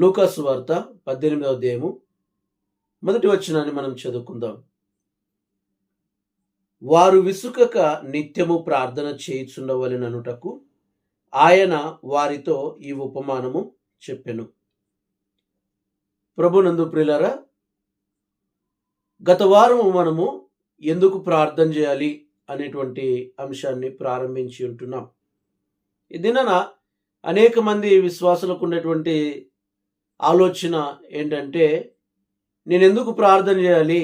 లూకాసు వార్త 18వ అధ్యాయము మొదటి వచనాన్ని మనం చదువుకుందాం. వారు విసుకక నిత్యము ప్రార్థన చేయుచుండవలెననుటకు ఆయన వారితో ఈ ఉపమానము చెప్పెను. ప్రభునందు ప్రియులారా, గత వారము మనము ఎందుకు ప్రార్థన చేయాలి అనేటువంటి అంశాన్ని ప్రారంభించి ఉంటున్నాం. ఈ దినాన అనేక మంది విశ్వాసులకు ఉన్నటువంటి ఆలోచన ఏంటంటే, నేను ఎందుకు ప్రార్థన చేయాలి,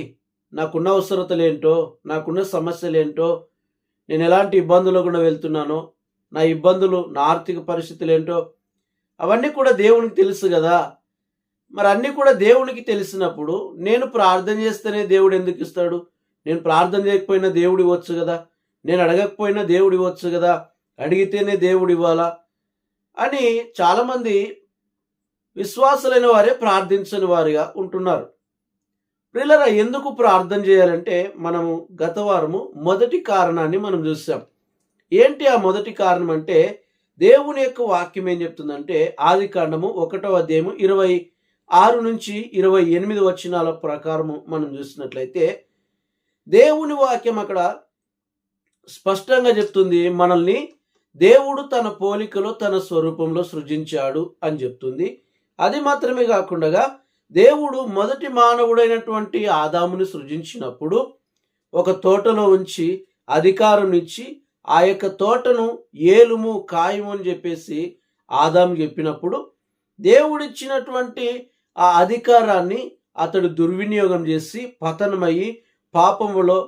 నాకున్న అవసరతలేంటో, నాకున్న సమస్యలేంటో, నేను ఎలాంటి ఇబ్బందులు గుండా వెళ్తున్నానో, నా ఇబ్బందులు, నా ఆర్థిక పరిస్థితులు ఏంటో అవన్నీ కూడా దేవునికి తెలుసు కదా. మరి అన్నీ కూడా దేవునికి తెలిసినప్పుడు నేను ప్రార్థన చేస్తేనే దేవుడు ఎందుకు ఇస్తాడు? నేను ప్రార్థన చేయకపోయినా దేవుడు ఇవ్వచ్చు కదా, నేను అడగకపోయినా దేవుడు ఇవ్వచ్చు కదా, అడిగితేనే దేవుడు ఇవ్వాలా అని చాలామంది విశ్వాసులైన వారే ప్రార్థించని వారిగా ఉంటున్నారు. ప్రియులారా, ఎందుకు ప్రార్థన చేయాలంటే మనము గత వారము మొదటి కారణాన్ని మనం చూసాం. ఏంటి ఆ మొదటి కారణం అంటే, దేవుని యొక్క వాక్యం ఏం చెప్తుందంటే, ఆదికాండము 1వ అధ్యాయము 26 నుంచి 28 వచనాల ప్రకారము మనం చూసినట్లయితే దేవుని వాక్యం అక్కడ స్పష్టంగా చెప్తుంది, మనల్ని దేవుడు తన పోలికలో తన స్వరూపంలో సృజించాడు అని చెప్తుంది. అది మాత్రమే కాకుండా దేవుడు మొదటి మానవుడైనటువంటి ఆదాముని సృజించినప్పుడు ఒక తోటలో ఉంచి అధికారం ఇచ్చి ఆ యొక్క తోటను ఏలుము కాయము అని చెప్పేసి ఆదాము చెప్పినప్పుడు దేవుడిచ్చినటువంటి ఆ అధికారాన్ని అతడు దుర్వినియోగం చేసి పతనమయ్యి పాపములో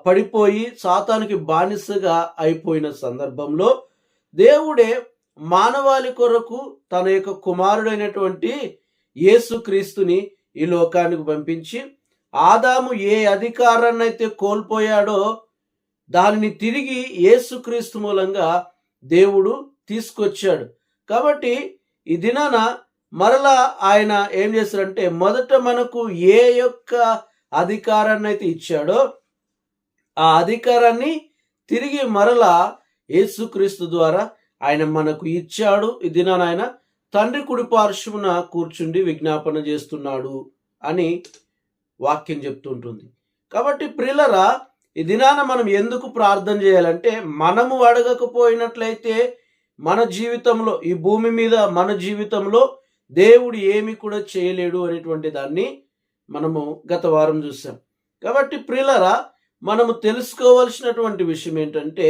పడిపోయి సాతానికి బానిసగా అయిపోయిన సందర్భంలో దేవుడే మానవాళి కొరకు తన యొక్క కుమారుడైనటువంటి యేసుక్రీస్తుని ఈ లోకానికి పంపించి ఆదాము ఏ అధికారాన్ని అయితే కోల్పోయాడో దానిని తిరిగి యేసుక్రీస్తు మూలంగా దేవుడు తీసుకొచ్చాడు. కాబట్టి ఈ దినాన మరలా ఆయన ఏం చేశారంటే, మొదట మనకు ఏ యొక్క అధికారాన్ని అయితే ఇచ్చాడో ఆ అధికారాన్ని తిరిగి మరలా యేసుక్రీస్తు ద్వారా ఆయన మనకు ఇచ్చాడు. ఈ దినాన ఆయన తండ్రి కుడి పార్శ్వమున కూర్చుండి విజ్ఞాపన చేస్తున్నాడు అని వాక్యం చెప్తుంటుంది. కాబట్టి ప్రియులారా, ఈ దినాన మనం ఎందుకు ప్రార్థన చేయాలంటే, మనము అడగకపోయినట్లయితే మన జీవితంలో, ఈ భూమి మీద మన జీవితంలో దేవుడు ఏమి కూడా చేయలేడు అనేటువంటి దాన్ని మనము గత వారం చూసాం. కాబట్టి ప్రియులారా, మనము తెలుసుకోవాల్సినటువంటి విషయం ఏంటంటే,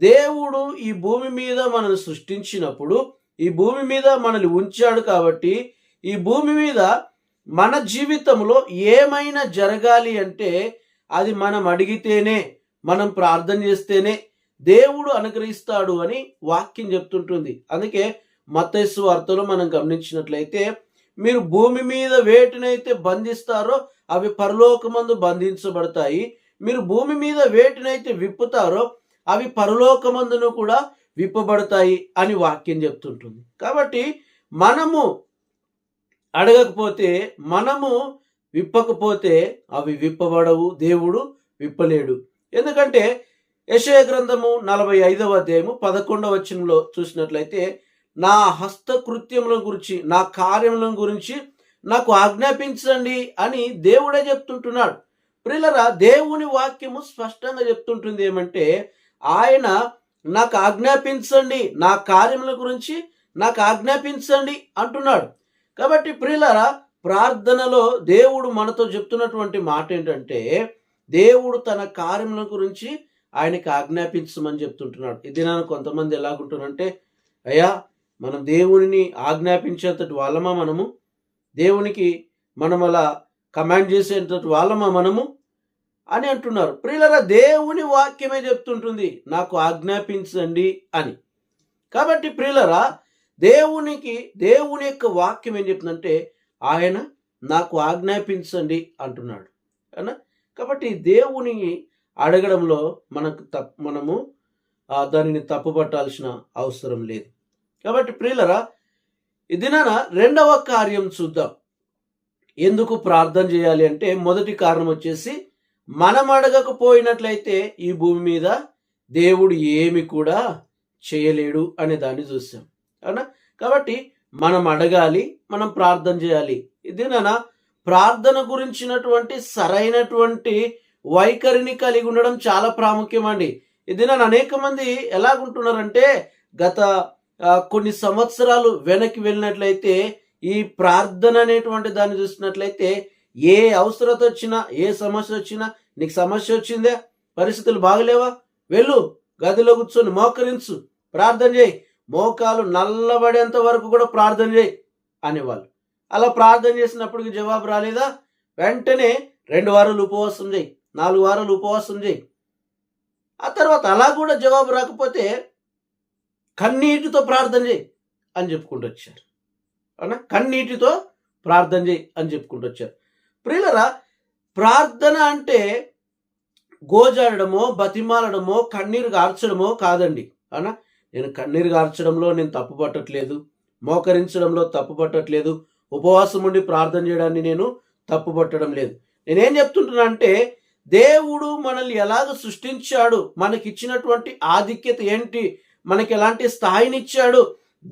దేవుడు ఈ భూమి మీద మనల్ని సృష్టించినప్పుడు ఈ భూమి మీద మనల్ని ఉంచాడు. కాబట్టి ఈ భూమి మీద మన జీవితంలో ఏమైనా జరగాలి అంటే అది మనం అడిగితేనే, మనం ప్రార్థన చేస్తేనే దేవుడు అనుగ్రహిస్తాడు అని వాక్యం చెప్తుంటుంది. అందుకే మత్తయి సువార్తలో మనం గమనించినట్లయితే, మీరు భూమి మీద వేటినైతే బంధిస్తారో అవి పరలోకమందు బంధించబడతాయి, మీరు భూమి మీద వేటినైతే విప్పుతారో అవి పరలోకమందును కూడా విప్పబడతాయి అని వాక్యం చెప్తుంటుంది. కాబట్టి మనము అడగకపోతే, మనము విప్పకపోతే అవి విప్పబడవు, దేవుడు విప్పలేడు. ఎందుకంటే యెషయా గ్రంథము 45వ అధ్యాయము 11వ వచనంలో చూసినట్లయితే, నా హస్తకృత్యముల గురించి, నా కార్యముల గురించి నాకు ఆజ్ఞాపించండి అని దేవుడే చెప్తుంటున్నాడు. ప్రియులారా, దేవుని వాక్యము స్పష్టంగా చెప్తుంటుంది ఏమంటే, ఆయన నాకు ఆజ్ఞాపించండి, నా కార్యముల గురించి నాకు ఆజ్ఞాపించండి అంటున్నాడు. కాబట్టి ప్రియులారా, ప్రార్థనలో దేవుడు మనతో చెప్తున్నటువంటి మాట ఏంటంటే, దేవుడు తన కార్యముల గురించి ఆయనకి ఆజ్ఞాపించమని చెప్తుంటున్నాడు. ఇది నేను కొంతమంది ఎలాగుంటున్నారంటే, అయ్యా మనం దేవునిని ఆజ్ఞాపించేంతటి వాళ్ళమా, మనము దేవునికి మనం అలా కమాండ్ చేసేంతటి వాళ్ళమా మనము అని అంటున్నారు. ప్రియులారా, దేవుని వాక్యమే చెప్తుంటుంది నాకు ఆజ్ఞాపించండి అని. కాబట్టి ప్రియులారా, దేవుని యొక్క వాక్యం ఏం చెప్తుందంటే, ఆయన నాకు ఆజ్ఞాపించండి అంటున్నాడు అవునా. కాబట్టి దేవుని అడగడంలో మనము దానిని తప్పుపట్టాల్సిన అవసరం లేదు. కాబట్టి ప్రియులారా, ఈ దినాన రెండవ కార్యం చూద్దాం. ఎందుకు ప్రార్థన చేయాలి అంటే, మొదటి కారణం వచ్చేసి, మనం అడగకపోయినట్లయితే ఈ భూమి మీద దేవుడు ఏమి కూడా చేయలేడు అనే దాన్ని చూసాం అవునా. కాబట్టి మనం అడగాలి, మనం ప్రార్థన చేయాలి. ఇది ప్రార్థన గురించినటువంటి సరైనటువంటి వైఖరిని కలిగి ఉండడం చాలా ప్రాముఖ్యం అండి. ఇది అనేక మంది ఎలాగుంటున్నారంటే గత కొన్ని సంవత్సరాలు వెనక్కి వెళ్ళినట్లయితే ఈ ప్రార్థన అనేటువంటి దాన్ని చూసినట్లయితే ఏ అవసరత వచ్చినా, ఏ సమస్య వచ్చినా, నీకు సమస్య వచ్చిందే, పరిస్థితులు బాగలేవా, వెళ్ళు గదిలో కూర్చొని మోకరించు, ప్రార్థన చేయి, మోకాలు నల్లబడేంత వరకు కూడా ప్రార్థన చేయి అనేవాళ్ళు. అలా ప్రార్థన చేసినప్పటికి జవాబు రాలేదా, వెంటనే 2 వారాలు ఉపవాసం చేయి, 4 వారాలు ఉపవాసం చేయి. ఆ తర్వాత అలా కూడా జవాబు రాకపోతే కన్నీటితో ప్రార్థన చేయి అని చెప్పుకుంటూ వచ్చారు. అవునా, కన్నీటితో ప్రార్థన చేయి అని చెప్పుకుంటూ వచ్చారు. ప్రియులరా, ప్రార్థన అంటే గోజాడమో, బతిమాలడమో, కన్నీరు గార్చడమో కాదండి. అవునా, నేను కన్నీరు గార్చడంలో నేను తప్పు పట్టట్లేదు, మోకరించడంలో తప్పు పట్టట్లేదు, ఉపవాసం ఉండి ప్రార్థన చేయడాన్ని నేను తప్పు పట్టడం లేదు. నేనేం చెప్తుంటున్నా అంటే దేవుడు మనల్ని ఎలాగ సృష్టించాడు, మనకిచ్చినటువంటి ఆధిక్యత ఏంటి, మనకి ఎలాంటి స్థాయినిచ్చాడు,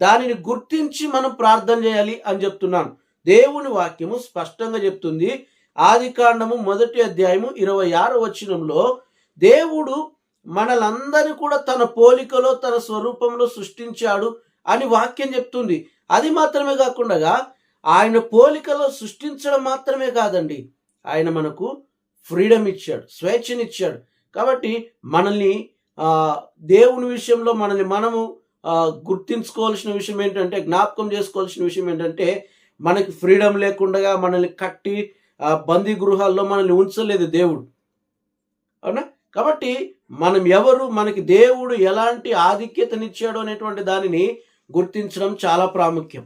దానిని గుర్తించి మనం ప్రార్థన చేయాలి అని చెప్తున్నాను. దేవుని వాక్యము స్పష్టంగా చెప్తుంది. ఆదికాండము 1వ అధ్యాయము 26వ వచనంలో దేవుడు మనలందరినీ కూడా తన పోలికలో, తన స్వరూపంలో సృష్టించాడు అని వాక్యం చెప్తుంది. అది మాత్రమే కాకుండా ఆయన పోలికలో సృష్టించడం మాత్రమే కాదండి, ఆయన మనకు ఫ్రీడమ్ ఇచ్చాడు, స్వేచ్ఛనిచ్చాడు. కాబట్టి మనల్ని దేవుని విషయంలో మనల్ని మనము గుర్తించుకోవాల్సిన విషయం ఏంటంటే, జ్ఞాపకం చేసుకోవాల్సిన విషయం ఏంటంటే, మనకి ఫ్రీడమ్ లేకుండా మనల్ని కట్టి బందీ గృహాల్లో మనల్ని ఉంచలేదు దేవుడు. అవునా, కాబట్టి మనం ఎవరు, మనకి దేవుడు ఎలాంటి ఆధిక్యతనిచ్చాడు అనేటువంటి దానిని గుర్తించడం చాలా ప్రాముఖ్యం.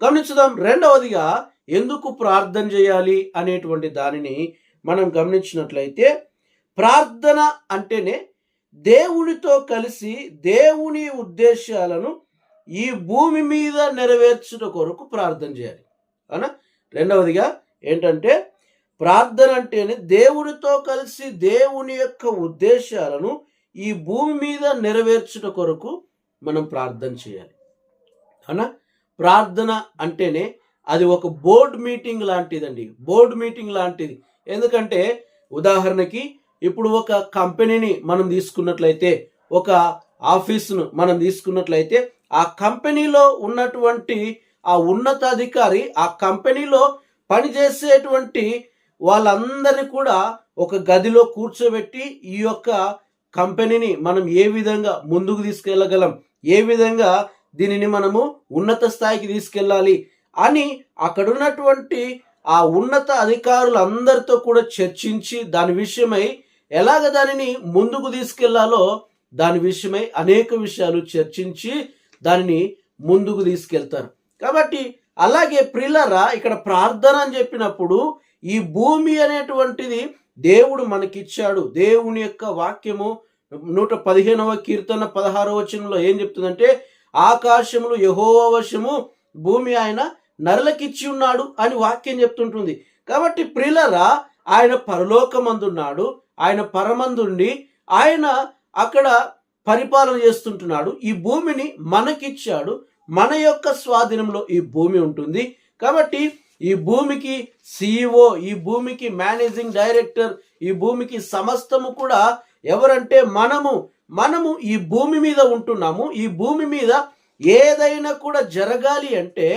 గమనించుదాం. రెండవదిగా ఎందుకు ప్రార్థన చేయాలి అనేటువంటి దానిని మనం గమనించినట్లయితే, ప్రార్థన అంటేనే దేవునితో కలిసి దేవుని ఉద్దేశాలను ఈ భూమి మీద నెరవేర్చుట కొరకు ప్రార్థన చేయాలి. అవునా, రెండవదిగా ఏంటంటే ప్రార్థన అంటేనే దేవునితో కలిసి దేవుని యొక్క ఉద్దేశాలను ఈ భూమి మీద నెరవేర్చుట కొరకు మనం ప్రార్థన చేయాలి. అవునా, ప్రార్థన అంటేనే అది ఒక బోర్డు మీటింగ్ లాంటిదండి, బోర్డు మీటింగ్ లాంటిది. ఎందుకంటే ఉదాహరణకి ఇప్పుడు ఒక కంపెనీని మనం తీసుకున్నట్లయితే, ఒక ఆఫీసును మనం తీసుకున్నట్లయితే, ఆ కంపెనీలో ఉన్నటువంటి ఆ ఉన్నతాధికారి ఆ కంపెనీలో పనిచేసేటువంటి వాళ్ళందరినీ కూడా ఒక గదిలో కూర్చోబెట్టి ఈ యొక్క కంపెనీని మనం ఏ విధంగా ముందుకు తీసుకెళ్ళగలం, ఏ విధంగా దీనిని మనము ఉన్నత స్థాయికి తీసుకెళ్ళాలి అని అక్కడున్నటువంటి ఆ ఉన్నత అధికారులందరితో కూడా చర్చించి దాని విషయమై ఎలాగ దానిని ముందుకు తీసుకెళ్లాలో దాని విషయమై అనేక విషయాలు చర్చించి దానిని ముందుకు తీసుకెళ్తారు. కాబట్టి అలాగే ప్రియులారా, ఇక్కడ ప్రార్థన అని చెప్పినప్పుడు ఈ భూమి అనేటువంటిది దేవుడు మనకిచ్చాడు. దేవుని యొక్క వాక్యము 115వ కీర్తన 16వ వచనంలో ఏం చెప్తుందంటే, ఆకాశములు యెహోవా వశము, భూమి ఆయన నరులకిచ్చి ఉన్నాడు అని వాక్యం చెప్తుంటుంది. కాబట్టి ప్రియులారా, ఆయన పరలోకమందున్నాడు, ఆయన పరమందుండి ఆయన అక్కడ పరిపాలన చేస్తుంటున్నాడు. ఈ భూమిని మనకిచ్చాడు, మన యొక్క స్వాధీనంలో ఈ భూమి ఉంటుంది. కాబట్టి ఈ భూమికి CEO, ఈ భూమికి మేనేజింగ్ డైరెక్టర్, ఈ భూమికి సమస్తము కూడా ఎవరంటే మనము ఈ భూమి మీద ఉంటున్నాము. ఈ భూమి మీద ఏదైనా కూడా జరగాలి అంటే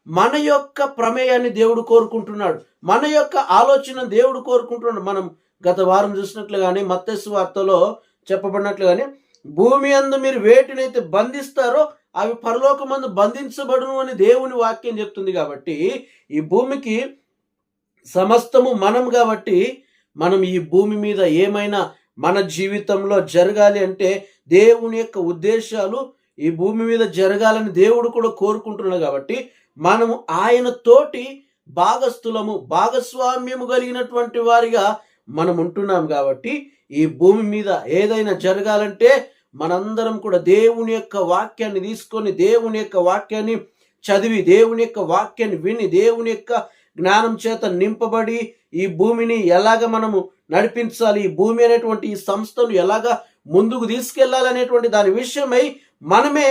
మన యొక్క ప్రమేయాన్ని దేవుడు కోరుకుంటున్నాడు, మన యొక్క ఆలోచన దేవుడు కోరుకుంటున్నాడు. మనం గత వారం చూసినట్లుగానే మత్తయి సువార్తలో చెప్పబడినట్లుగానే భూమి అందు మీరు వేటినైతే బంధిస్తారో అవి పరలోకమందు బంధించబడును అని దేవుని వాక్యం చెప్తుంది. కాబట్టి ఈ భూమికి సమస్తము మనం, కాబట్టి మనం ఈ భూమి మీద ఏమైనా మన జీవితంలో జరగాలి అంటే దేవుని యొక్క ఉద్దేశాలు ఈ భూమి మీద జరగాలని దేవుడు కూడా కోరుకుంటున్నాడు. కాబట్టి మనము ఆయన తోటి భాగస్థులము, భాగస్వామ్యము కలిగినటువంటి వారిగా మనం ఉంటున్నాం. కాబట్టి ఈ భూమి మీద ఏదైనా జరగాలంటే మనందరం కూడా దేవుని యొక్క వాక్యాన్ని తీసుకొని, దేవుని యొక్క వాక్యాన్ని చదివి, దేవుని యొక్క వాక్యాన్ని విని, దేవుని యొక్క జ్ఞానం చేత నింపబడి ఈ భూమిని ఎలాగ మనము నడిపించాలి, ఈ భూమి అనేటువంటి ఈ సంస్థను ఎలాగ ముందుకు తీసుకెళ్లాలనేటువంటి దాని విషయమై మనమే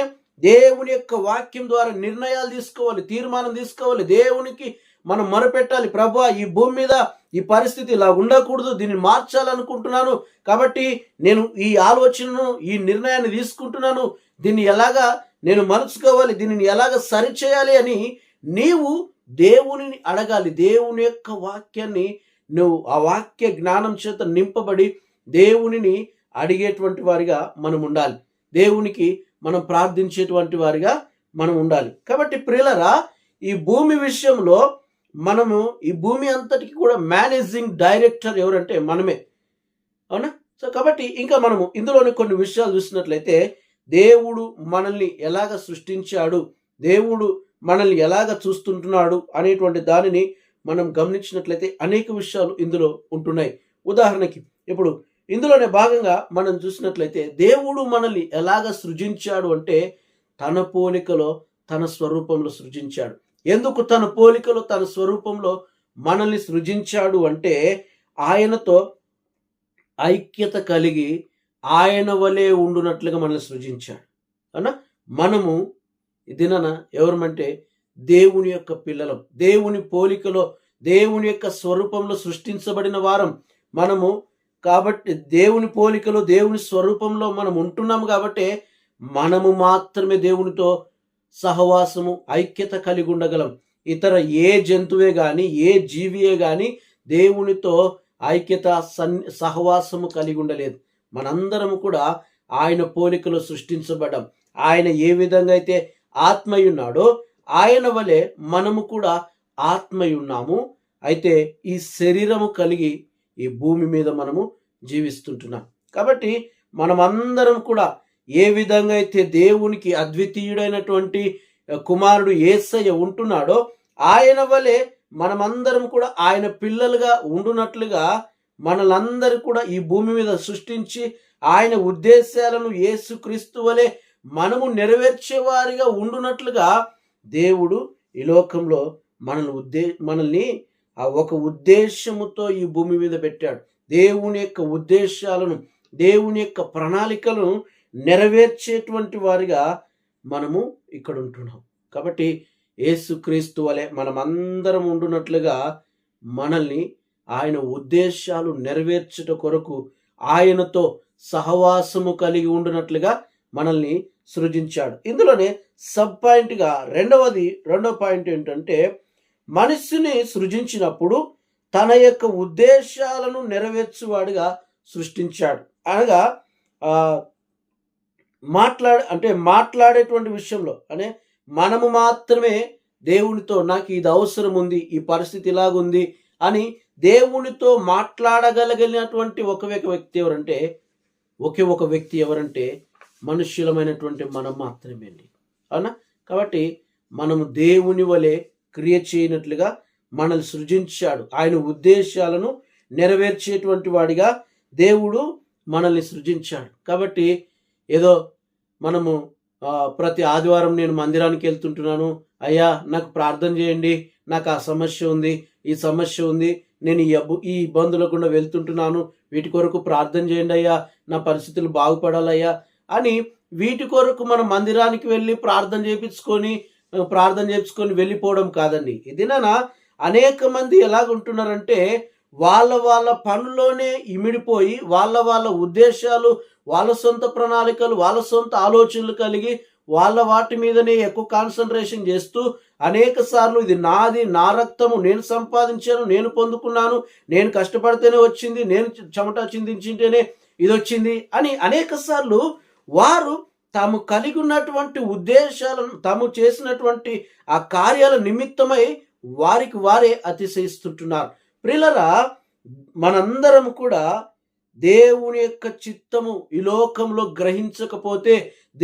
దేవుని యొక్క వాక్యం ద్వారా నిర్ణయాలు తీసుకోవాలి, తీర్మానం తీసుకోవాలి. దేవునికి మనం మొరపెట్టాలి, ప్రభువా ఈ భూమి మీద ఈ పరిస్థితి ఇలా ఉండకూడదు, దీన్ని మార్చాలనుకుంటున్నాను, కాబట్టి నేను ఈ ఆలోచనను ఈ నిర్ణయాన్ని తీసుకుంటున్నాను, దీన్ని ఎలాగా నేను మలుచుకోవాలి, దీనిని ఎలాగ సరిచేయాలి అని నీవు దేవునిని అడగాలి. దేవుని యొక్క వాక్యాన్ని నువ్వు ఆ వాక్య జ్ఞానం చేత నింపబడి దేవునిని అడిగేటువంటి వారిగా మనం ఉండాలి. దేవునికి మనం ప్రార్థించేటువంటి వారిగా మనం ఉండాలి. కాబట్టి ప్రియులరా, ఈ భూమి విషయంలో మనము ఈ భూమి అంతటికి కూడా మేనేజింగ్ డైరెక్టర్ ఎవరంటే మనమే, అవునా? సో కాబట్టి ఇంకా మనము ఇందులోని కొన్ని విషయాలు చూసినట్లయితే, దేవుడు మనల్ని ఎలాగ సృష్టించాడు, దేవుడు మనల్ని ఎలాగ చూస్తుంటున్నాడు అనేటువంటి దానిని మనం గమనించినట్లయితే అనేక విషయాలు ఇందులో ఉంటున్నాయి. ఉదాహరణకి ఇప్పుడు ఇందులోనే భాగంగా మనం చూసినట్లయితే, దేవుడు మనల్ని ఎలాగ సృజించాడు అంటే తన పోలికలో తన స్వరూపంలో సృజించాడు. ఎందుకు తన పోలికలో తన స్వరూపంలో మనల్ని సృజించాడు అంటే, ఆయనతో ఐక్యత కలిగి ఆయన వలె ఉండునట్లుగా మనల్ని సృజించాడు. అన్నా మనము దినన ఎవరమంటే దేవుని యొక్క పిల్లలం, దేవుని పోలికలో దేవుని యొక్క స్వరూపంలో సృష్టించబడిన వారం మనము. కాబట్టి దేవుని పోలికలో దేవుని స్వరూపంలో మనం ఉంటున్నాము కాబట్టి మనము మాత్రమే దేవునితో సహవాసము ఐక్యత కలిగి ఉండగలం. ఇతర ఏ జంతువే కానీ ఏ జీవియే కానీ దేవునితో ఐక్యత సహవాసము కలిగి ఉండలేదు. మనందరము కూడా ఆయన పోలికలో సృష్టించబడ్డాం. ఆయన ఏ విధంగా అయితే ఆత్మయున్నాడో ఆయన వలె మనము కూడా ఆత్మయున్నాము. అయితే ఈ శరీరము కలిగి ఈ భూమి మీద మనము జీవిస్తుంటున్నాం. కాబట్టి మనమందరం కూడా ఏ విధంగా అయితే దేవునికి అద్వితీయుడైనటువంటి కుమారుడు యేసయ్య ఉంటున్నాడో ఆయన వలె మనమందరం కూడా ఆయన పిల్లలుగా ఉండునట్లుగా మనలందరూ కూడా ఈ భూమి మీద సృష్టించి ఆయన ఉద్దేశాలను యేసుక్రీస్తు వలె మనము నెరవేర్చేవారిగా ఉండునట్లుగా దేవుడు ఈ లోకంలో మనల్ని ఒక ఉద్దేశముతో ఈ భూమి మీద పెట్టాడు. దేవుని యొక్క ఉద్దేశాలను దేవుని యొక్క ప్రణాళికలను నెరవేర్చేటువంటి వారిగా మనము ఇక్కడ ఉంటున్నాం. కాబట్టి యేసుక్రీస్తు వలె మనమందరం ఉండునట్లుగా మనల్ని ఆయన ఉద్దేశాలు నెరవేర్చుట కొరకు ఆయనతో సహవాసము కలిగి ఉండునట్లుగా మనల్ని సృజించాడు. ఇందులోనే సబ్ పాయింట్గా రెండో పాయింట్ ఏంటంటే, మనిషిని సృజించినప్పుడు తన యొక్క ఉద్దేశాలను నెరవేర్చువాడుగా సృష్టించాడు. అనగా మాట్లాడేటువంటి విషయంలో అనే మనము మాత్రమే దేవునితో నాకు ఇది అవసరం ఉంది, ఈ పరిస్థితి ఇలాగుంది అని దేవునితో మాట్లాడగలిగినటువంటి ఒకే ఒక వ్యక్తి ఎవరంటే మనుష్యులమైనటువంటి మనం మాత్రమే అండి, అవునా? కాబట్టి మనము దేవుని వలె క్రియ చేయనట్లుగా మనల్ని సృజించాడు. ఆయన ఉద్దేశాలను నెరవేర్చేటువంటి వాడిగా దేవుడు మనల్ని సృజించాడు. కాబట్టి ఏదో మనము ప్రతి ఆదివారం నేను మందిరానికి వెళ్తుంటున్నాను, అయ్యా నాకు ప్రార్థన చేయండి, నాకు ఆ సమస్య ఉంది, ఈ సమస్య ఉంది, నేను ఈ ఇబ్బందుల గుండా వెళ్తుంటున్నాను, వీటి కొరకు ప్రార్థన చేయండి అయ్యా, నా పరిస్థితులు బాగుపడాలయ్యా అని వీటి కొరకు మనం మందిరానికి వెళ్ళి ప్రార్థన చేయించుకొని వెళ్ళిపోవడం కాదండి. ఇదినా అనేక మంది ఎలాగుంటున్నారంటే వాళ్ళ పనుల్లోనే ఇమిడిపోయి వాళ్ళ ఉద్దేశాలు, వాళ్ళ సొంత ప్రణాళికలు, వాళ్ళ సొంత ఆలోచనలు కలిగి వాళ్ళ వాటి మీదనే ఎక్కువ కాన్సన్ట్రేషన్ చేస్తూ అనేక సార్లు ఇది నాది, నా రక్తము, నేను సంపాదించాను, నేను పొందుకున్నాను, నేను కష్టపడితేనే వచ్చింది, నేను చెమట చిందించింటేనే ఇది వచ్చింది అని అనేక సార్లు వారు తాము కలిగి ఉన్నటువంటి ఉద్దేశాలను, తాము చేసినటువంటి ఆ కార్యాల నిమిత్తమై వారికి వారే అతిశయిస్తుంటున్నారు. ప్రియులరా, మనందరం కూడా దేవుని యొక్క చిత్తము ఈ లోకంలో గ్రహించకపోతే,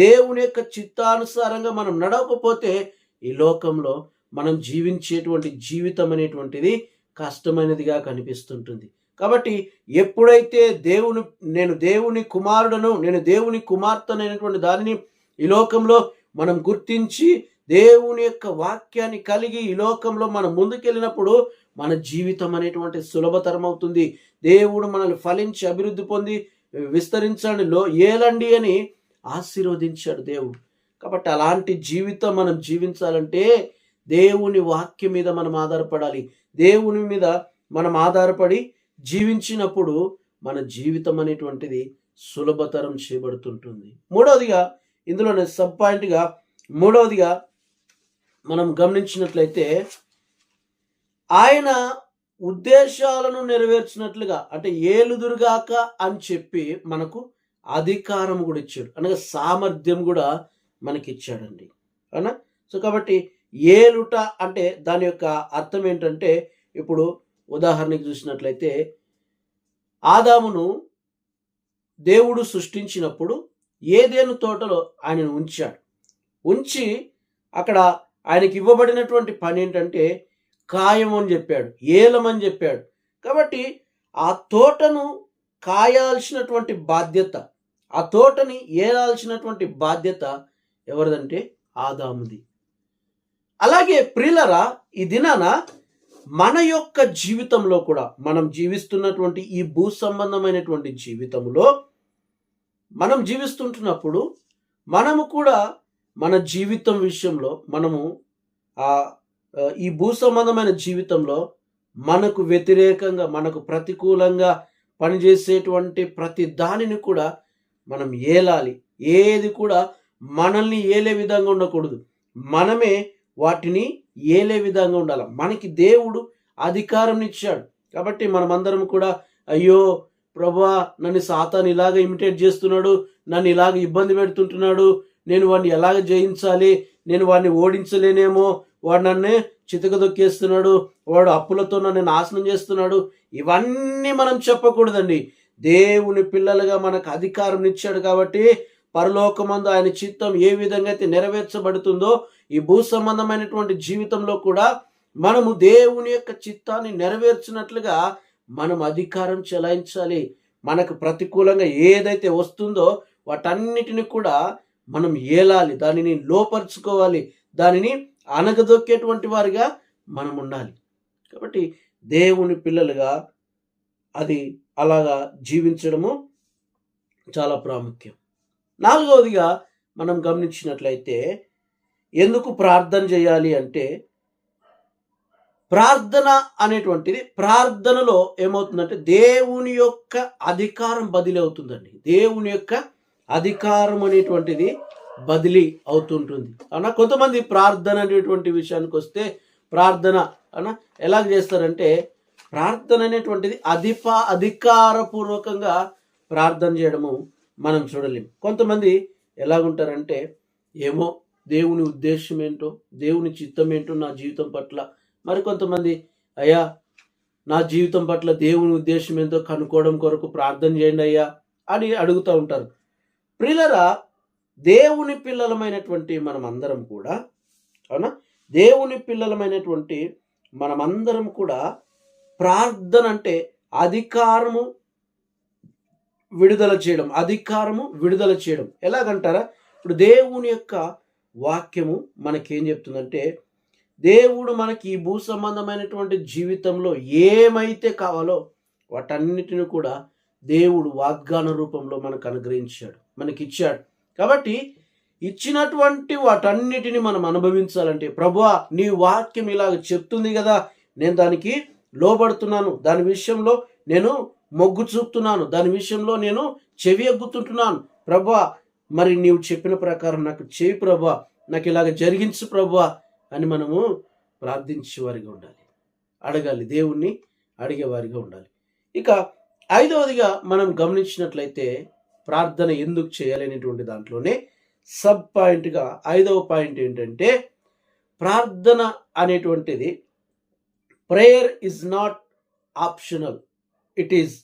దేవుని యొక్క చిత్తానుసారంగా మనం నడవకపోతే ఈ లోకంలో మనం జీవించేటువంటి జీవితం అనేటువంటిది కష్టమైనదిగా కనిపిస్తుంటుంది. కాబట్టి ఎప్పుడైతే నేను దేవుని కుమారుడను, నేను దేవుని కుమార్తెనైనటువంటి దానిని ఈ లోకంలో మనం గుర్తించి దేవుని యొక్క వాక్యాన్ని కలిగి ఈ లోకంలో మనం ముందుకెళ్ళినప్పుడు మన జీవితం అనేటువంటి సులభతరం అవుతుంది. దేవుడు మనల్ని ఫలించి అభివృద్ధి పొంది విస్తరించండి, ఏలండి అని ఆశీర్వదించాడు దేవుడు. కాబట్టి అలాంటి జీవితం మనం జీవించాలంటే దేవుని వాక్యం మీద మనం ఆధారపడాలి. దేవుని మీద మనం ఆధారపడి జీవించినప్పుడు మన జీవితం అనేటువంటిది సులభతరం చేయబడుతుంటుంది. మూడవదిగా, ఇందులోనే సబ్ పాయింట్గా మూడవదిగా మనం గమనించినట్లయితే, ఆయన ఉద్దేశాలను నెరవేర్చినట్లుగా, అంటే ఏలుదురుగాక అని చెప్పి మనకు అధికారం కూడా ఇచ్చాడు, అనగా సామర్థ్యం కూడా మనకి ఇచ్చాడండి. అవునా? సో కాబట్టి ఏలుట అంటే దాని యొక్క అర్థం ఏంటంటే, ఇప్పుడు ఉదాహరణకి చూసినట్లయితే ఆదామును దేవుడు సృష్టించినప్పుడు ఏదెను తోటలో ఆయనను ఉంచాడు. ఉంచి అక్కడ ఆయనకి ఇవ్వబడినటువంటి పని ఏంటంటే కాయం అని చెప్పాడు, ఏలమని చెప్పాడు. కాబట్టి ఆ తోటను కాయాల్సినటువంటి బాధ్యత, ఆ తోటని ఏలాల్సినటువంటి బాధ్యత ఎవరిదంటే ఆదాముది. అలాగే ప్రియులరా, ఈ దినాన మన యొక్క జీవితంలో కూడా, మనం జీవిస్తున్నటువంటి ఈ భూ సంబంధమైనటువంటి జీవితంలో మనం జీవిస్తుంటున్నప్పుడు మనము కూడా మన జీవితం విషయంలో మనము ఈ భూ సంబంధమైన జీవితంలో మనకు వ్యతిరేకంగా, మనకు ప్రతికూలంగా పనిచేసేటువంటి ప్రతి దానిని కూడా మనం ఏలాలి. ఏది కూడా మనల్ని ఏలే విధంగా ఉండకూడదు, మనమే వాటిని ఏలే విధంగా ఉండాలి. మనకి దేవుడు అధికారం ఇచ్చాడు. కాబట్టి మనమందరం కూడా అయ్యో ప్రభువా, నన్ను సాతాను ఇలాగ ఇమిటేట్ చేస్తున్నాడు, నన్ను ఇలాగ ఇబ్బంది పెడుతుంటున్నాడు, నేను వాడిని ఎలాగ జయించాలి, నేను వాడిని ఓడించలేనేమో, వాడు నన్ను చితకదొక్కేస్తున్నాడు, వాడు అప్పులతో నన్ను నాశనం చేస్తున్నాడు, ఇవన్నీ మనం చెప్పకూడదండి. దేవుని పిల్లలుగా మనకు అధికారం ఇచ్చాడు కాబట్టి పరలోకమందు ఆయన చిత్తం ఏ విధంగా అయితే నెరవేర్చబడుతుందో ఈ భూ సంబంధమైనటువంటి జీవితంలో కూడా మనము దేవుని యొక్క చిత్తాన్ని నెరవేర్చినట్లుగా మనం అధికారం చెలాయించాలి. మనకు ప్రతికూలంగా ఏదైతే వస్తుందో వాటన్నిటిని కూడా మనం ఏలాలి, దానిని లోపరుచుకోవాలి, దానిని అనగదొక్కేటువంటి వారిగా మనం ఉండాలి. కాబట్టి దేవుని పిల్లలుగా అది అలాగా జీవించడము చాలా ప్రాముఖ్యం. నాలుగవదిగా మనం గమనించినట్లయితే, ఎందుకు ప్రార్థన చేయాలి అంటే, ప్రార్థన అనేటువంటిది, ప్రార్థనలో ఏమవుతుందంటే దేవుని యొక్క అధికారం బదిలీ అవుతుందండి. దేవుని యొక్క అధికారం అనేటువంటిది బదిలీ అవుతుంటుంది. అన్న కొంతమంది ప్రార్థన అనేటువంటి విషయానికి వస్తే, ప్రార్థన అన్న ఎలాగ చేస్తారంటే, ప్రార్థన అనేటువంటిది అధికారపూర్వకంగా ప్రార్థన చేయడము మనం చూడలేము. కొంతమంది ఎలాగుంటారంటే, ఏమో దేవుని ఉద్దేశం ఏంటో, దేవుని చిత్తం ఏంటో నా జీవితం పట్ల, మరి కొంతమంది అయ్యా నా జీవితం పట్ల దేవుని ఉద్దేశం ఏంటో కనుక్కోవడం కొరకు ప్రార్థన చేయండి అయ్యా అని అడుగుతూ ఉంటారు. ప్రియులరా, దేవుని పిల్లలమైనటువంటి మనమందరం కూడా, అవునా, దేవుని పిల్లలమైనటువంటి మనమందరం కూడా ప్రార్థన అంటే అధికారము విడుదల చేయడం. ఎలాగంటారా, ఇప్పుడు దేవుని యొక్క వాక్యము మనకేం చెప్తుందంటే, దేవుడు మనకి ఈ భూ సంబంధమైనటువంటి జీవితంలో ఏమైతే కావాలో వాటన్నిటిని కూడా దేవుడు వాగ్దాన రూపంలో మనకు అనుగ్రహించాడు, మనకిచ్చాడు. కాబట్టి ఇచ్చినటువంటి వాటన్నిటిని మనం అనుభవించాలంటే, ప్రభువా నీ వాక్యం ఇలాగ చెప్తుంది కదా, నేను దానికి లోబడుతున్నాను, దాని విషయంలో నేను మొగ్గు చూపుతున్నాను, దాని విషయంలో నేను చెవి ఎగ్గుతుంటున్నాను ప్రభువా, మరి నీవు చెప్పిన ప్రకారం నాకు చేయి ప్రభువా, నాకు ఇలాగ జరిగించు ప్రభువా అని మనము ప్రార్థించేవారిగా ఉండాలి, అడగాలి, దేవుణ్ణి అడిగేవారిగా ఉండాలి. ఇక ఐదవదిగా మనం గమనించినట్లయితే, ప్రార్థన ఎందుకు చేయాలి అనేటువంటి దాంట్లోనే సబ్ పాయింట్గా ఐదవ పాయింట్ ఏంటంటే, ప్రార్థన అనేటువంటిది prayer is not optional, it is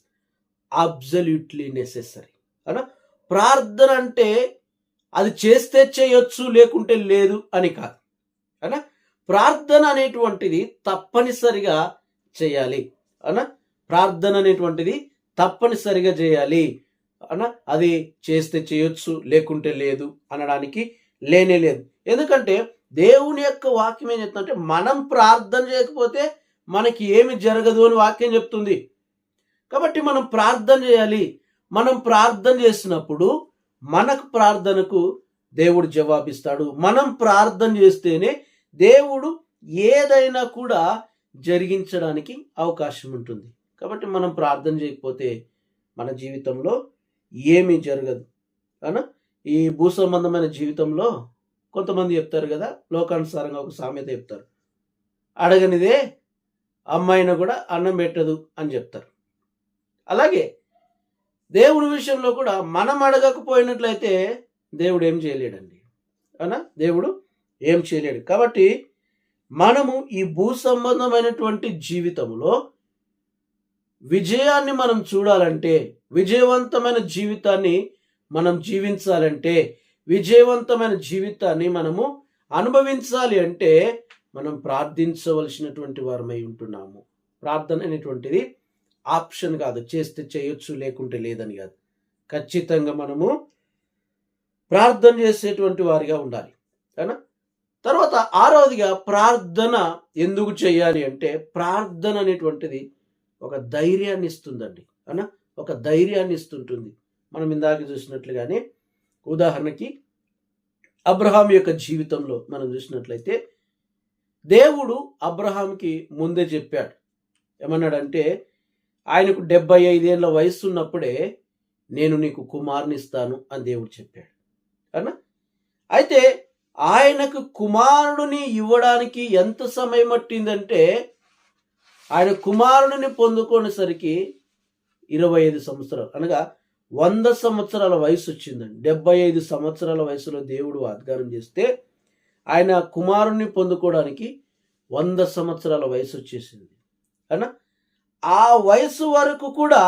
absolutely necessary. అనా ప్రార్థన అంటే అది చేస్తే చేయొచ్చు లేకుంటే లేదు అని కాదు. అనా ప్రార్థన అనేటువంటిది తప్పనిసరిగా చేయాలి. అనా ప్రార్థన అనేటువంటిది తప్పనిసరిగా చేయాలి. అనా అది చేస్తే చేయొచ్చు లేకుంటే లేదు అనడానికి లేనే లేదు. ఎందుకంటే దేవుని యొక్క వాక్యం ఏం చెప్తుందంటే, మనం ప్రార్థన చేయకపోతే మనకి ఏమి జరగదు అని వాక్యం చెప్తుంది. కాబట్టి మనం ప్రార్థన చేయాలి. మనం ప్రార్థన చేసినప్పుడు మనకు ప్రార్థనకు దేవుడు జవాబిస్తాడు. మనం ప్రార్థన చేస్తేనే దేవుడు ఏదైనా కూడా జరిగించడానికి అవకాశం ఉంటుంది. కాబట్టి మనం ప్రార్థన చేయకపోతే మన జీవితంలో ఏమీ జరగదు. అవునా? ఈ భూసంబంధమైన జీవితంలో కొంతమంది చెప్తారు కదా, లోకానుసారంగా ఒక సామెత చెప్తారు, అడగనిదే అమ్మాయిన కూడా అన్నం పెట్టదు అని చెప్తారు. అలాగే దేవుడి విషయంలో కూడా మనం అడగకపోయినట్లయితే దేవుడు ఏం చేయలేడండి. అవునా? దేవుడు ఏం చేయలేడు. కాబట్టి మనము ఈ భూ సంబంధమైనటువంటి జీవితంలో విజయాన్ని మనం చూడాలంటే, విజయవంతమైన జీవితాన్ని మనం జీవించాలంటే, విజయవంతమైన జీవితాన్ని మనము అనుభవించాలి అంటే మనం ప్రార్థించవలసినటువంటి వారమై ఉంటున్నాము. ప్రార్థన అనేటువంటిది ఆప్షన్ కాదు, చేస్తే చేయొచ్చు లేకుంటే లేదని కాదు. ఖచ్చితంగా మనము ప్రార్థన చేసేటువంటి వారిగా ఉండాలి. అవునా? తర్వాత ఆరవదిగా ప్రార్థన ఎందుకు చేయాలి అంటే, ప్రార్థన అనేటువంటిది ఒక ధైర్యాన్ని ఇస్తుందండి. అవునా? ఒక ధైర్యాన్ని ఇస్తుంటుంది. మనం ఇందాక చూసినట్లుగానే ఉదాహరణకి అబ్రహాం యొక్క జీవితంలో మనం చూసినట్లయితే దేవుడు అబ్రహాంకి ముందే చెప్పాడు. ఏమన్నాడంటే, ఆయనకు 75 ఏళ్ళ వయసు ఉన్నప్పుడే నేను నీకు కుమారునిస్తాను అని దేవుడు చెప్పాడు. అవునా? అయితే ఆయనకు కుమారుడిని ఇవ్వడానికి ఎంత సమయం పట్టిందంటే, ఆయన కుమారుడిని పొందుకునేసరికి 25 సంవత్సరాలు, అనగా 100 సంవత్సరాల వయసు వచ్చిందండి. 75 సంవత్సరాల వయసులో దేవుడు వాగ్దానం చేస్తే ఆయన కుమారుణ్ణి పొందుకోవడానికి 100 సంవత్సరాల వయసు వచ్చేసింది. అవునా? ఆ వయసు వరకు కూడా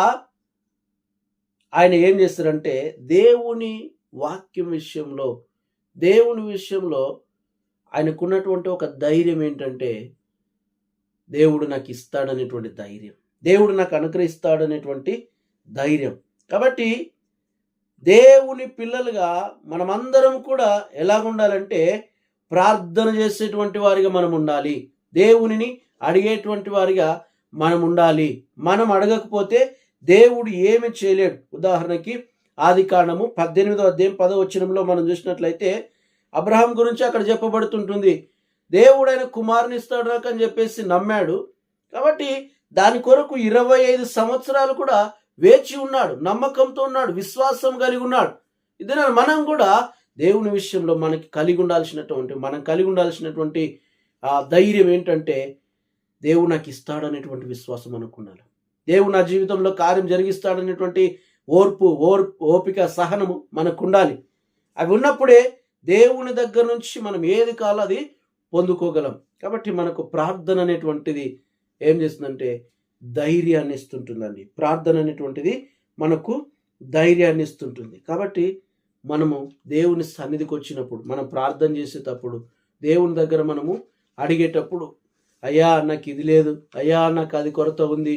ఆయన ఏం చేస్తారంటే, దేవుని వాక్యం విషయంలో, దేవుని విషయంలో ఆయనకున్నటువంటి ఒక ధైర్యం ఏంటంటే, దేవుడు నాకు ఇస్తాడనేటువంటి ధైర్యం, దేవుడు నాకు అనుగ్రహిస్తాడనేటువంటి ధైర్యం. కాబట్టి దేవుని పిల్లలుగా మనమందరం కూడా ఎలాగుండాలంటే, ప్రార్థన చేసేటువంటి వారిగా మనం ఉండాలి. దేవునిని అడిగేటువంటి వారిగా మనం ఉండాలి. మనం అడగకపోతే దేవుడు ఏమి చేయలేడు. ఉదాహరణకి ఆదికాండము 18వ అధ్యాయం 10వ వచనంలో మనం చూసినట్లయితే అబ్రహాం గురించి అక్కడ చెప్పబడుతుంటుంది. దేవుడు ఆయన కుమారుని ఇస్తాడు అని చెప్పేసి నమ్మాడు. కాబట్టి దాని కొరకు 25 సంవత్సరాలు కూడా వేచి ఉన్నాడు, నమ్మకంతో ఉన్నాడు, విశ్వాసం కలిగి ఉన్నాడు. ఇది మనం కూడా దేవుని విషయంలో మనం కలిగి ఉండాల్సినటువంటి ఆ ధైర్యం ఏంటంటే, దేవుడు నాకు ఇస్తాడనేటువంటి విశ్వాసం అనుకున్నాను. దేవుడు నా జీవితంలో కార్యం జరిగిస్తాడనేటువంటి ఓపిక, సహనము మనకు ఉండాలి. అవి ఉన్నప్పుడే దేవుని దగ్గర నుంచి మనం ఏది కావాలో అది పొందుకోగలం. కాబట్టి మనకు ప్రార్థన అనేటువంటిది ఏం చేస్తుందంటే ధైర్యాన్ని ఇస్తుంటుందండి. ప్రార్థన అనేటువంటిది మనకు ధైర్యాన్ని ఇస్తుంటుంది. కాబట్టి మనము దేవుని సన్నిధికి వచ్చినప్పుడు, మనం ప్రార్థన చేసేటప్పుడు, దేవుని దగ్గర మనము అడిగేటప్పుడు, అయ్యా నాకు ఇది లేదు, అయ్యా నాకు అది కొరత ఉంది,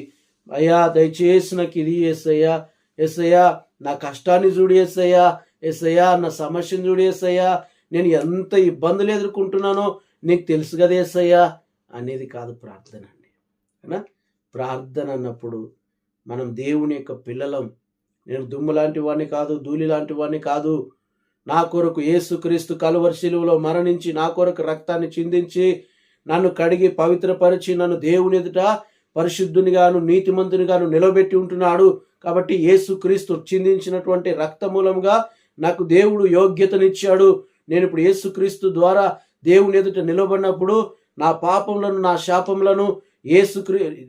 అయ్యా దయచేసి నాకు ఇది యేసయ్యా, యేసయ్యా నా కష్టాన్ని చూడు యేసయ్యా, యేసయ్యా నా సమస్యను చూడు యేసయ్యా, నేను ఎంత ఇబ్బందులు ఎదుర్కొంటున్నానో నీకు తెలుసు కదా యేసయ్యా అనేది కాదు ప్రార్థన అండి. అవునా? ప్రార్థన అన్నప్పుడు మనం దేవుని యొక్క పిల్లలం. నేను దుమ్ము లాంటి వాడిని కాదు, ధూళి లాంటి వాడిని కాదు. నా కొరకు యేసుక్రీస్తు కలువరి శిలువలో మరణించి, నా కొరకు రక్తాన్ని చిందించి, నన్ను కడిగి పవిత్రపరిచి, నన్ను దేవుని ఎదుట పరిశుద్ధునిగాను నీతిమంతునిగాను నిలబెట్టి ఉంటున్నాడు. కాబట్టి యేసుక్రీస్తు చిందించినటువంటి రక్త మూలంగా నాకు దేవుడు యోగ్యతనిచ్చాడు. నేను ఇప్పుడు యేసుక్రీస్తు ద్వారా దేవుని ఎదుట నిలబడినప్పుడు నా పాపములను, నా శాపములను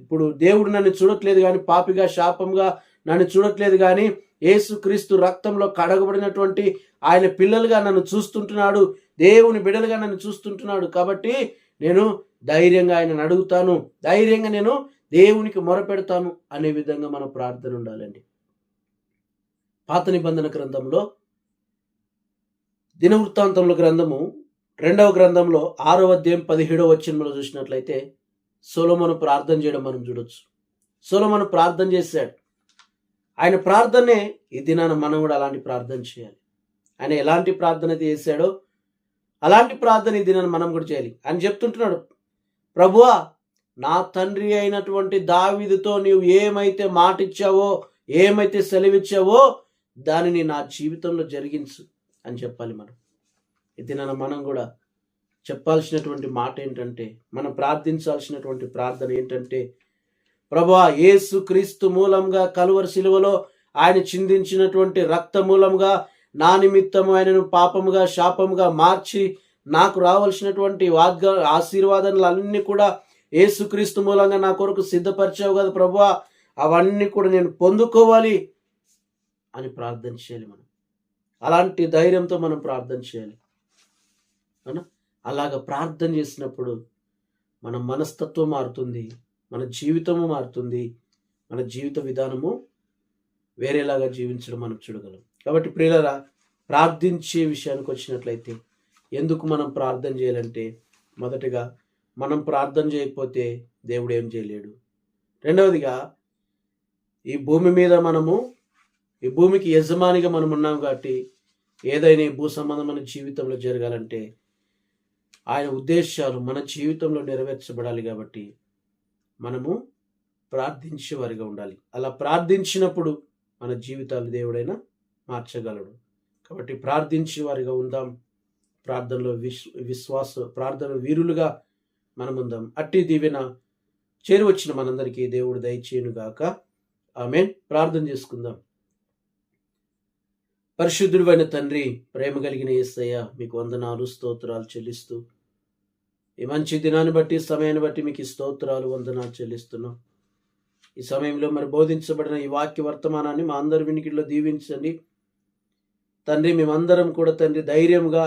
ఇప్పుడు దేవుడు నన్ను చూడట్లేదు కానీ, పాపిగా శాపంగా నన్ను చూడట్లేదు కానీ, యేసుక్రీస్తు రక్తంలో కడగబడినటువంటి ఆయన పిల్లలుగా నన్ను చూస్తుంటున్నాడు, దేవుని బిడ్డలుగా నన్ను చూస్తుంటున్నాడు. కాబట్టి నేను ధైర్యంగా ఆయనను అడుగుతాను, ధైర్యంగా నేను దేవునికి మొరపెడతాను అనే విధంగా మన ప్రార్థన ఉండాలండి. పాత నిబంధన గ్రంథంలో దినవృత్తాంతముల గ్రంథము 2వ గ్రంథంలో 6వ అధ్యాయం 17వ వచనంలో చూసినట్లయితే సొలొమోను ప్రార్థన చేయడం మనం చూడొచ్చు. సొలొమోను ప్రార్థన చేశాడు. ఆయన ప్రార్థనే ఈ దినాన మనం కూడా అలాంటి ప్రార్థన చేయాలి. ఆయన ఎలాంటి ప్రార్థన అయితే చేశాడో అలాంటి ప్రార్థన ఈ దినాన మనం కూడా చేయాలి. ఆయన చెప్తుంటున్నాడు, ప్రభువా నా తండ్రి అయినటువంటి దావీదుతో నీవు ఏమైతే మాట ఇచ్చావో, ఏమైతే సెలవిచ్చావో దానిని నా జీవితంలో జరిగించు అని చెప్పాలి మనం. ఇది మనం కూడా చెప్పాల్సినటువంటి మాట ఏంటంటే, మనం ప్రార్థించాల్సినటువంటి ప్రార్థన ఏంటంటే, ప్రభువా యేసు క్రీస్తు మూలంగా కలువరి శిలువలో ఆయన చిందించినటువంటి రక్త మూలంగా నా నిమిత్తము ఆయనను పాపముగా శాపముగా మార్చి నాకు రావాల్సినటువంటి ఆశీర్వాదాలన్నీ కూడా యేసుక్రీస్తు మూలంగా నా కొరకు సిద్ధపరిచావు కదా ప్రభువా, అవన్నీ కూడా నేను పొందుకోవాలి అని ప్రార్థన చేయాలి. మనం అలాంటి ధైర్యంతో మనం ప్రార్థన చేయాలి. అవునా? అలాగ ప్రార్థన చేసినప్పుడు మన మనస్తత్వం మారుతుంది, మన జీవితము మారుతుంది, మన జీవిత విధానము వేరేలాగా జీవించడం మనం చూడగలం. కాబట్టి ప్రియులారా, ప్రార్థించే విషయానికి వచ్చినట్లయితే ఎందుకు మనం ప్రార్థన చేయాలంటే, మొదటిగా మనం ప్రార్థన చేయకపోతే దేవుడు ఏం చేయలేడు. రెండవదిగా ఈ భూమి మీద ఈ భూమికి యజమానిగా మనం ఉన్నాం కాబట్టి ఏదైనా భూ సంబంధమైన జీవితంలో జరగాలంటే ఆయన ఉద్దేశాలు మన జీవితంలో నెరవేర్చబడాలి. కాబట్టి మనము ప్రార్థించే వారిగా ఉండాలి. అలా ప్రార్థించినప్పుడు మన జీవితాలు దేవుడైనా మార్చగలడు. కాబట్టి ప్రార్థించే వారిగా ఉందాం. ప్రార్థనలో ప్రార్థన వీరులుగా మనం ఉందాం. అట్టి దీవెన చేరువచ్చిన మనందరికీ దేవుడు దయచేయునుగాక. ఆమేన్. ప్రార్థన చేసుకుందాం. పరిశుద్ధుడైన తండ్రి, ప్రేమ కలిగిన యేసయ్య, మీకు వందనాలు స్తోత్రాలు చెల్లిస్తూ ఈ మంచి దినాన్ని బట్టి సమయాన్ని బట్టి మీకు స్తోత్రాలు వందనాలు చెల్లిస్తున్నాం. ఈ సమయంలో మరి బోధించబడిన ఈ వాక్య వర్తమానాన్ని మా అందరి వినికిడిలో దీవించండి తండ్రి. మేమందరం కూడా తండ్రి ధైర్యంగా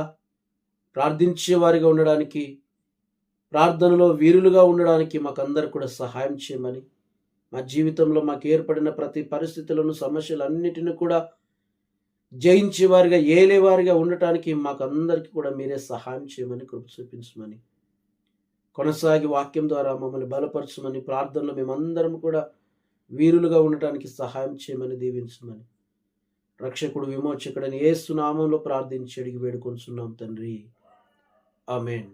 ప్రార్థించే వారిగా ఉండడానికి, ప్రార్థనలో వీరులుగా ఉండడానికి మాకందరు కూడా సహాయం చేయమని, మా జీవితంలో మాకు ఏర్పడిన ప్రతి పరిస్థితులను సమస్యలన్నిటిని కూడా జయించేవారిగా ఏలేవారిగా ఉండటానికి మాకందరికి కూడా మీరే సహాయం చేయమని కృప చూపించమని, కొనసాగి వాక్యం ద్వారా మమ్మల్ని బలపరచమని, ప్రార్థనలో మేమందరం కూడా వీరులుగా ఉండటానికి సహాయం చేయమని దీవించమని, రక్షకుడు విమోచకుడని యేసు నామములో ప్రార్థించి అడిగి వేడుకొంచున్నాం తండ్రి. ఆమేన్.